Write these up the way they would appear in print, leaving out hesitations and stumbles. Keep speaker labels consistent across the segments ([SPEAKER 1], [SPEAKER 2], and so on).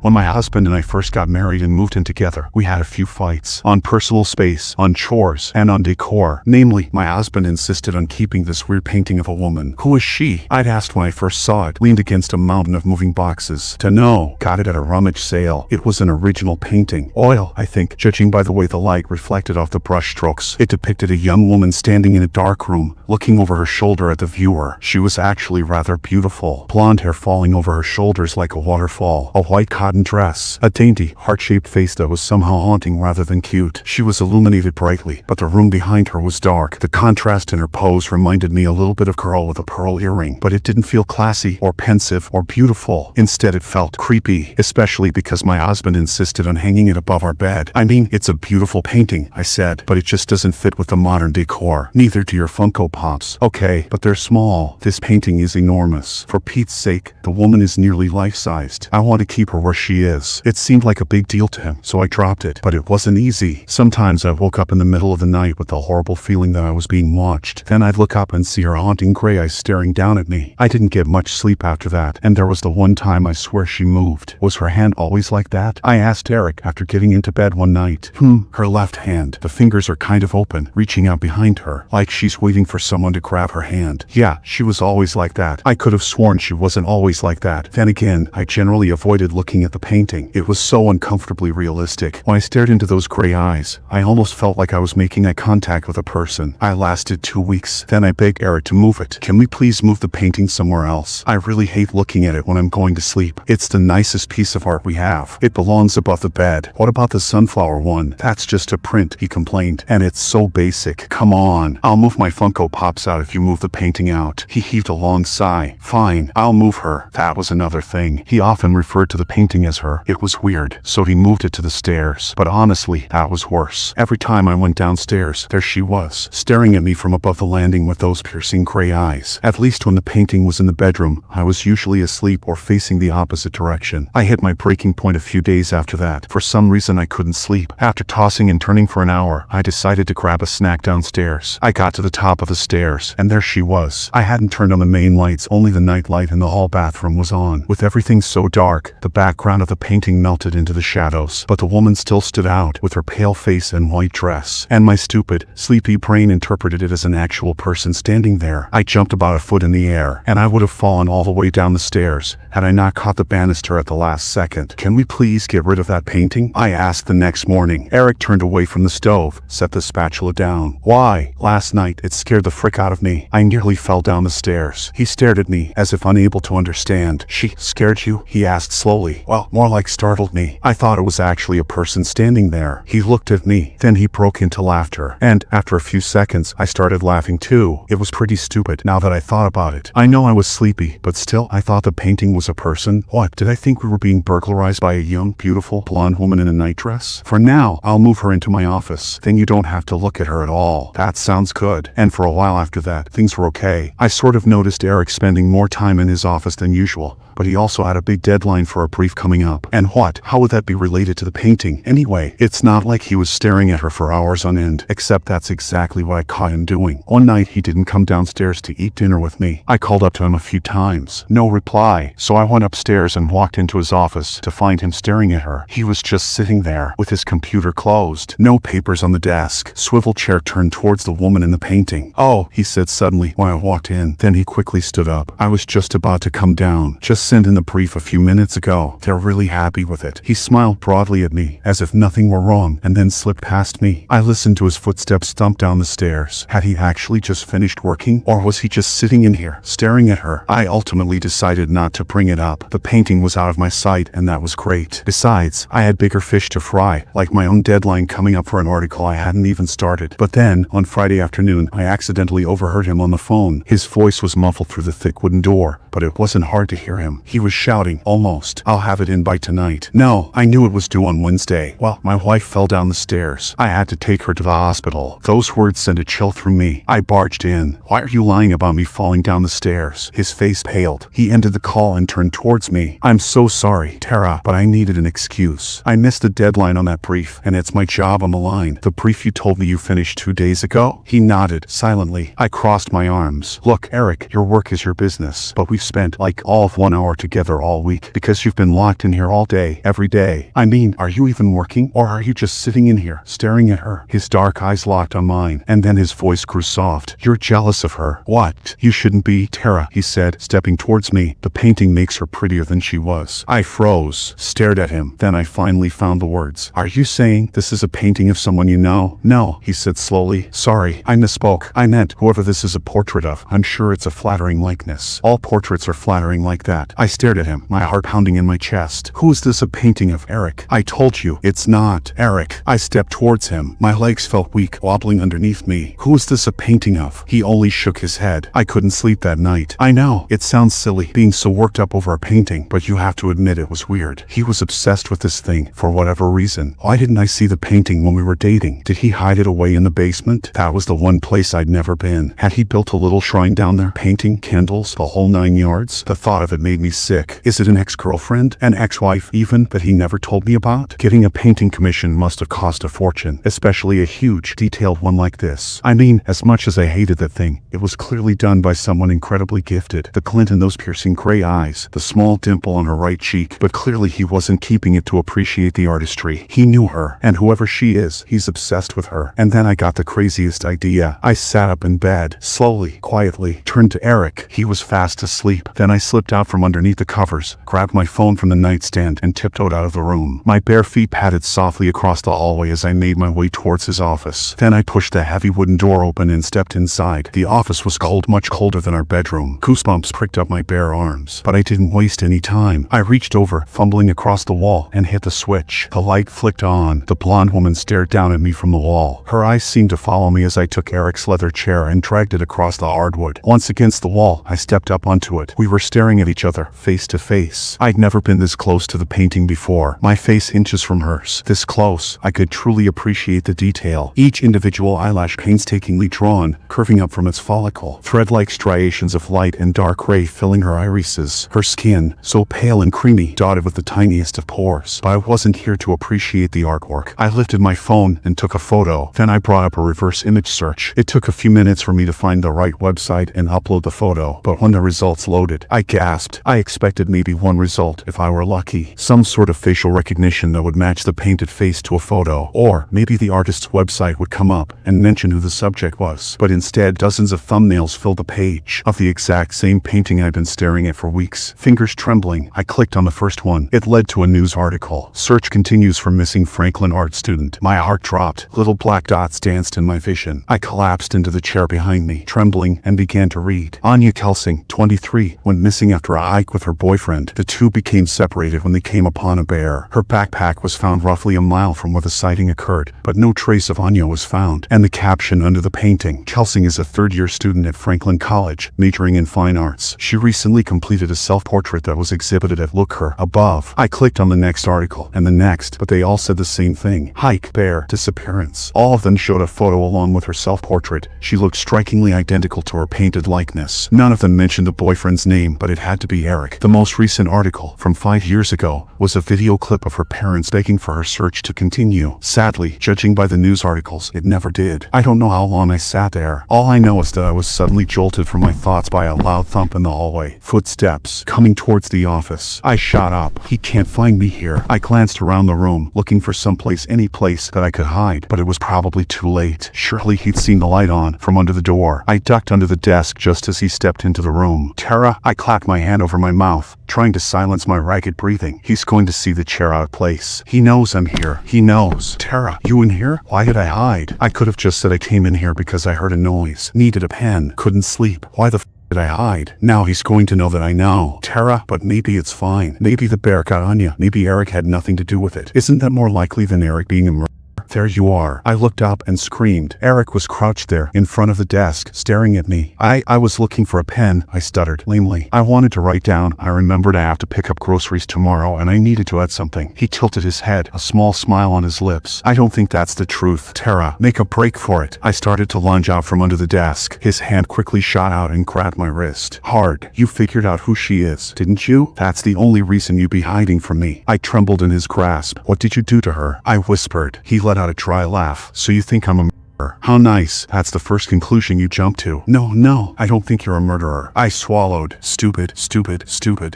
[SPEAKER 1] When my husband and I first got married and moved in together, we had a few fights. On personal space, on chores, and on decor. Namely, my husband insisted on keeping this weird painting of a woman. Who is she? I'd asked when I first saw it, leaned against a mountain of moving boxes. To know, got it at a rummage sale. It was an original painting. Oil, I think, judging by the way the light reflected off the brush strokes. It depicted a young woman standing in a dark room, looking over her shoulder at the viewer. She was actually rather beautiful. Blonde hair falling over her shoulders like a waterfall. A white cotton dress. A dainty, heart-shaped face that was somehow haunting rather than cute. She was illuminated brightly, but the room behind her was dark. The contrast in her pose reminded me a little bit of a girl with a pearl earring, but it didn't feel classy or pensive or beautiful. Instead, it felt creepy, especially because my husband insisted on hanging it above our bed. I mean, it's a beautiful painting, I said, but it just doesn't fit with the modern decor. Neither do your Funko Pops. Okay, but they're small. This painting is enormous. For Pete's sake, the woman is nearly life-sized. I want to keep her where she is. It seemed like a big deal to him, so I dropped it. But it wasn't easy. Sometimes I woke up in the middle of the night with the horrible feeling that I was being watched. Then I'd look up and see her haunting gray eyes staring down at me. I didn't get much sleep after that, and there was the one time I swear she moved. Was her hand always like that? I asked Eric after getting into bed one night. Her left hand. The fingers are kind of open, reaching out behind her, like she's waiting for someone to grab her hand. Yeah, she was always like that. I could have sworn she wasn't always like that. Then again, I generally avoided looking at the painting. It was so uncomfortably realistic. When I stared into those gray eyes, I almost felt like I was making eye contact with a person. I lasted 2 weeks. Then I begged Eric to move it. Can we please move the painting somewhere else? I really hate looking at it when I'm going to sleep. It's the nicest piece of art we have. It belongs above the bed. What about the sunflower one? That's just a print, he complained. And it's so basic. Come on. I'll move my Funko Pops out if you move the painting out. He heaved a long sigh. Fine, I'll move her. That was another thing. He often referred to the painting as her. It was weird, so he moved it to the stairs. But honestly, that was worse. Every time I went downstairs, there she was, staring at me from above the landing with those piercing gray eyes. At least when the painting was in the bedroom, I was usually asleep or facing the opposite direction. I hit my breaking point a few days after that. For some reason, I couldn't sleep. After tossing and turning for an hour, I decided to grab a snack downstairs. I got to the top of the stairs, and there she was. I hadn't turned on the main lights, only the night light in the hall bathroom was on. With everything so dark, the background of the painting melted into the shadows, but the woman still stood out with her pale face and white dress. And my stupid, sleepy brain interpreted it as an actual person standing there. I jumped about a foot in the air, and I would have fallen all the way down the stairs had I not caught the banister at the last second. Can we please get rid of that painting? I asked the next morning. Eric turned away from the stove, set the spatula down. Why? Last night, it scared the frick out of me. I nearly fell down the stairs. He stared at me, as if unable to understand. She scared you? He asked slowly. Well, more like startled me. I thought it was actually a person standing there. He looked at me. Then he broke into laughter. And after a few seconds, I started laughing too. It was pretty stupid, now that I thought about it. I know I was sleepy, but still, I thought the painting was a person. What, did I think we were being burglarized by a young, beautiful, blonde woman in a nightdress? For now, I'll move her into my office. Then you don't have to look at her at all. That sounds good. And for a while after that, things were okay. I sort of noticed Eric spending more time in his office than usual, but he also had a big deadline for a brief coming up. And what? How would that be related to the painting? Anyway, it's not like he was staring at her for hours on end, except that's exactly what I caught him doing. One night, he didn't come downstairs to eat dinner with me. I called up to him a few times. No reply. So I went upstairs and walked into his office to find him staring at her. He was just sitting there, with his computer closed. No papers on the desk. Swivel chair turned towards the woman in the painting. Oh, he said suddenly when I walked in. Then he quickly stood up. I was just about to come down. Just sent in the brief a few minutes ago. They're really happy with it. He smiled broadly at me, as if nothing were wrong, and then slipped past me. I listened to his footsteps thump down the stairs. Had he actually just finished working? Or was he just sitting in here, staring at her? I ultimately decided not to bring it up. The painting was out of my sight, and that was great. Besides, I had bigger fish to fry, like my own deadline coming up for an article I hadn't even started. But then, on Friday afternoon, I accidentally overheard him on the phone. His voice was muffled through the thick wooden door, but it wasn't hard to hear him. He was shouting, almost, I'll have it in by tonight. No, I knew it was due on Wednesday. Well, my wife fell down the stairs. I had to take her to the hospital. Those words sent a chill through me. I barged in. Why are you lying about me falling down the stairs? His face paled. He ended the call and turned towards me. I'm so sorry, Tara, but I needed an excuse. I missed the deadline on that brief, and it's my job on the line. The brief you told me you finished 2 days ago? He nodded, silently. I crossed my arms. Look, Eric, your work is your business, but we've spent like all of 1 hour together all week because you've been locked locked in here all day, every day. I mean, are you even working? Or are you just sitting in here, staring at her?" His dark eyes locked on mine, and then his voice grew soft. "You're jealous of her." "What? You shouldn't be, Tara," he said, stepping towards me. "The painting makes her prettier than she was." I froze, stared at him. Then I finally found the words. "Are you saying this is a painting of someone you know?" "No," he said slowly. "Sorry, I misspoke. I meant whoever this is a portrait of. I'm sure it's a flattering likeness. All portraits are flattering like that." I stared at him, my heart pounding in my chest. "Who is this a painting of, Eric?" "I told you, it's not Eric." I stepped towards him. My legs felt weak, wobbling underneath me. "Who is this a painting of?" He only shook his head. I couldn't sleep that night. I know, it sounds silly, being so worked up over a painting, but you have to admit it was weird. He was obsessed with this thing, for whatever reason. Why didn't I see the painting when we were dating? Did he hide it away in the basement? That was the one place I'd never been. Had he built a little shrine down there? Painting, candles, the whole 9 yards? The thought of it made me sick. Is it an ex-girlfriend? An ex-wife even, that he never told me about? Getting a painting commission must have cost a fortune, especially a huge, detailed one like this. I mean, as much as I hated that thing, it was clearly done by someone incredibly gifted. The glint in those piercing gray eyes, the small dimple on her right cheek, but clearly he wasn't keeping it to appreciate the artistry. He knew her, and whoever she is, he's obsessed with her. And then I got the craziest idea. I sat up in bed, slowly, quietly, turned to Eric. He was fast asleep. Then I slipped out from underneath the covers, grabbed my phone from the nightstand, and tiptoed out of the room. My bare feet padded softly across the hallway as I made my way towards his office. Then I pushed the heavy wooden door open and stepped inside. The office was cold, much colder than our bedroom. Goosebumps pricked up my bare arms, but I didn't waste any time. I reached over, fumbling across the wall, and hit the switch. The light flicked on. The blonde woman stared down at me from the wall. Her eyes seemed to follow me as I took Eric's leather chair and dragged it across the hardwood. Once against the wall, I stepped up onto it. We were staring at each other, face to face. I'd never been this close to the painting before. My face inches from hers. This close, I could truly appreciate the detail. Each individual eyelash painstakingly drawn, curving up from its follicle. Thread-like striations of light and dark gray filling her irises. Her skin, so pale and creamy, dotted with the tiniest of pores. But I wasn't here to appreciate the artwork. I lifted my phone and took a photo. Then I brought up a reverse image search. It took a few minutes for me to find the right website and upload the photo. But when the results loaded, I gasped. I expected maybe one result, if I were lucky. Some sort of facial recognition that would match the painted face to a photo. Or maybe the artist's website would come up and mention who the subject was. But instead, dozens of thumbnails filled the page of the exact same painting I'd been staring at for weeks. Fingers trembling, I clicked on the first one. It led to a news article. Search continues for missing Franklin art student. My heart dropped. Little black dots danced in my vision. I collapsed into the chair behind me, trembling, and began to read. Anya Kelsing, 23, went missing after a hike with her boyfriend. The two became separated when they came upon a bear. Her backpack was found roughly a mile from where the sighting occurred, but no trace of Anya was found. And the caption under the painting: Kelsing is a third-year student at Franklin College, majoring in fine arts. She recently completed a self-portrait that was exhibited at Look Her above. I clicked on the next article, and the next, but they all said the same thing. Hike, bear, disappearance. All of them showed a photo along with her self-portrait. She looked strikingly identical to her painted likeness. None of them mentioned the boyfriend's name, but it had to be Eric. The most recent article, from 5 years ago, was a video clip of her parents begging for her search to continue. Sadly, judging by the news articles, it never did. I don't know how long I sat there. All I know is that I was suddenly jolted from my thoughts by a loud thump in the hallway. Footsteps, coming towards the office. I shot up. He can't find me here. I glanced around the room, looking for someplace, any place that I could hide, but it was probably too late. Surely he'd seen the light on from under the door. I ducked under the desk just as he stepped into the room. Tara, I clapped my hand over my mouth, trying to silence my ragged breathing. He's going to see the chair out of place. He knows I'm here. He knows. Tara, you in here? Why did I hide? I could have just said I came in here because I heard a noise. Needed a pen. Couldn't sleep. Why the did I hide? Now he's going to know that I know. Tara, but maybe it's fine. Maybe the bear got Anya. Maybe Eric had nothing to do with it. Isn't that more likely than Eric being a murderer? There you are. I looked up and screamed. Eric was crouched there, in front of the desk, staring at me. I was looking for a pen, I stuttered, lamely. I wanted to write down. I remembered I have to pick up groceries tomorrow, and I needed to add something. He tilted his head, a small smile on his lips. I don't think that's the truth. Tara, make a break for it. I started to lunge out from under the desk. His hand quickly shot out and grabbed my wrist. Hard. You figured out who she is, didn't you? That's the only reason you'd be hiding from me. I trembled in his grasp. What did you do to her? I whispered. He let out a dry laugh. So you think I'm a murderer? How nice. That's the first conclusion you jump to. No, I don't think you're a murderer. I swallowed. Stupid.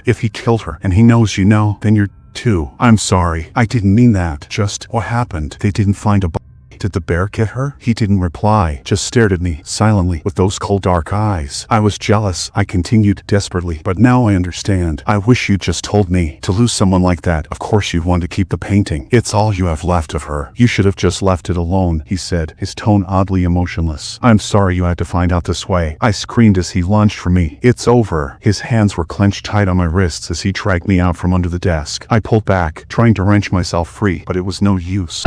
[SPEAKER 1] If he killed her and he knows you know, then you're 2. I'm sorry. I didn't mean that. Just what happened? They didn't find a body. Did the bear get her? He didn't reply, just stared at me, silently, with those cold dark eyes. I was jealous, I continued, desperately. But now I understand. I wish you'd just told me. To lose someone like that, of course you'd want to keep the painting. It's all you have left of her. You should have just left it alone, he said, his tone oddly emotionless. I'm sorry you had to find out this way. I screamed as he lunged for me. It's over. His hands were clenched tight on my wrists as he dragged me out from under the desk. I pulled back, trying to wrench myself free, but it was no use.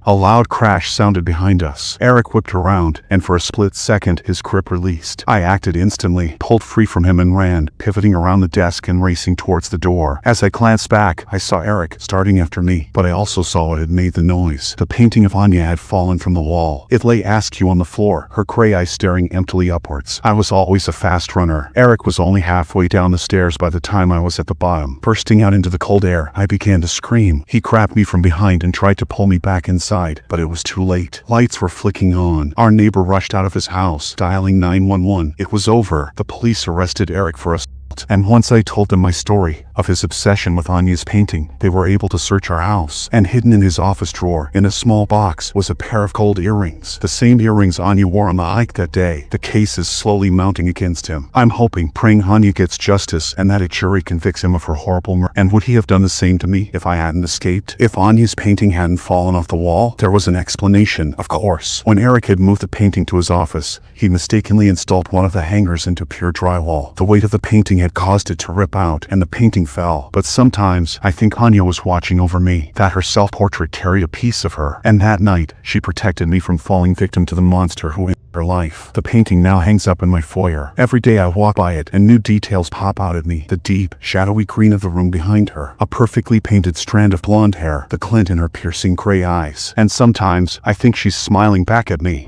[SPEAKER 1] A loud crash sounded behind us. Eric whipped around, and for a split second, his grip released. I acted instantly, pulled free from him and ran, pivoting around the desk and racing towards the door. As I glanced back, I saw Eric starting after me, but I also saw what had made the noise. The painting of Anya had fallen from the wall. It lay askew on the floor, her gray eyes staring emptily upwards. I was always a fast runner. Eric was only halfway down the stairs by the time I was at the bottom. Bursting out into the cold air, I began to scream. He grabbed me from behind and tried to pull me back inside. But it was too late. Lights were flicking on. Our neighbor rushed out of his house, dialing 911. It was over. The police arrested Eric for assault. And once I told them my story of his obsession with Anya's painting, they were able to search our house. And hidden in his office drawer, in a small box, was a pair of gold earrings. The same earrings Anya wore on the hike that day. The case is slowly mounting against him. I'm hoping, praying Anya gets justice and that a jury convicts him of her horrible murder. And would he have done the same to me if I hadn't escaped? If Anya's painting hadn't fallen off the wall? There was an explanation, of course. When Eric had moved the painting to his office, he mistakenly installed one of the hangers into pure drywall. The weight of the painting had caused it to rip out, and the painting fell. But sometimes, I think Anya was watching over me, that her self-portrait carried a piece of her, and that night, she protected me from falling victim to the monster who ended her life. The painting now hangs up in my foyer. Every day I walk by it, and new details pop out at me. The deep, shadowy green of the room behind her, a perfectly painted strand of blonde hair, the glint in her piercing gray eyes, and sometimes, I think she's smiling back at me.